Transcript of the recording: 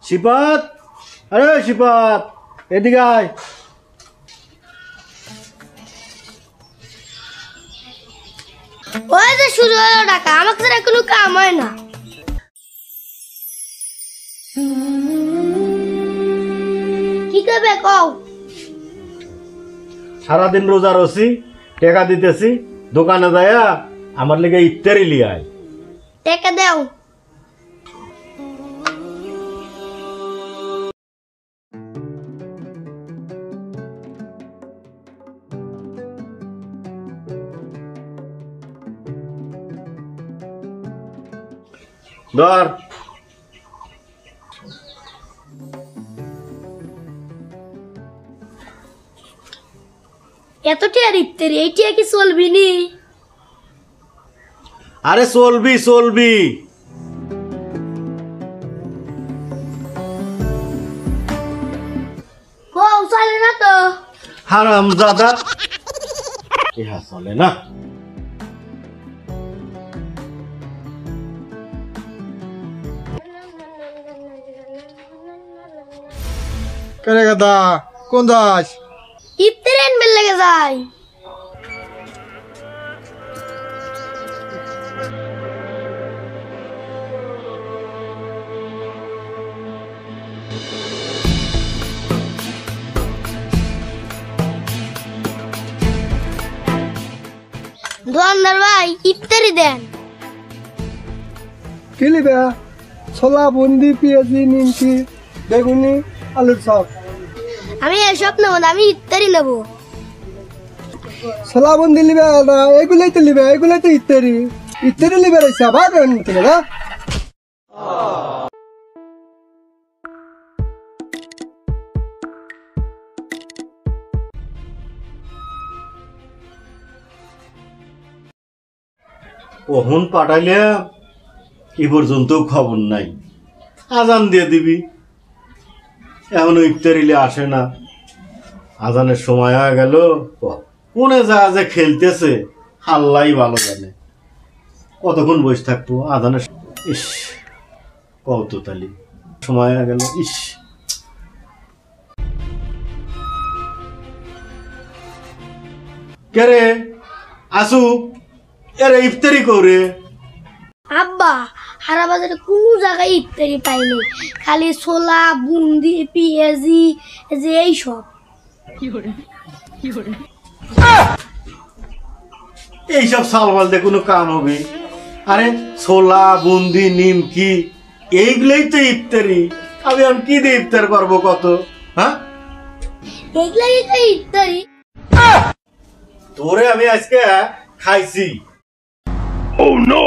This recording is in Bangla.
শিপাত, আরে শিপাত, এদিকে আয়। ওই যে শুরু হলো টাকা, আমাকে ছাড়া কোনো কাম হয় না। কি করবে কও? সারাদিন রোজা রসি, টাকা দিতেছি, দোকানে যায়া আমার লেগে ইফতারি লিয়ে আয়। টাকা দাও। ধর। এত টিয়ার ইফতারি, এই টিয়া কি চলবি নি? আরে চলবি চলবি। বউ চলে না তো? হারামজাদা, ইহা চলে না। কেরে গাদা কোন যাস? ইফতারি আনবে লেগে যাই। দোকানদার ভাই ইফতারি দেন। কি লিবে? ছোলা, বুন্দি, পেঁয়াজি, নিমকি, বেগুনি, আলুর চপ। আমি এসব নেবো না, আমি ইফতারি নেবো। ছোলা, বুন্দি লিবে না, এগুলোই তো লিবে, এগুলোই তো ইত্যাদি ইত্যাদি লিবে রয়েছে আবার না। ওহন পাঠাইলে এ পর্যন্ত খবর নাই। আজান দিয়ে দিবি, এখনো ইফতারিলে আসে না। আজানের সময় হয়ে গেল, কোনে যা যে খেলতেছে আল্লাহ ভালো জানে। কতক্ষণ বসে থাকবো আজানের। ইস কৌতূহলী সময় হয়ে গেল। ইস কে রে আসু, এরে ইফতারি করে। আব্বা, হারা বাজারে কোনো জায়গায় ইফতারি পাইনি, খালি ছোলা, বুন্দি, পেঁয়াজি, যে এইসব। এইসব সালমাল দিয়ে কোনো কাম হবে? আরে ছোলা, বুন্দি, নিমকি এইগুলোই তো ইফতারি। আমি কি দিয়ে ইফতার করবো কত? হ্যাঁ, এইগুলাই তো ইফতারি। তোরে আমি আজকে খাইছি। Oh no!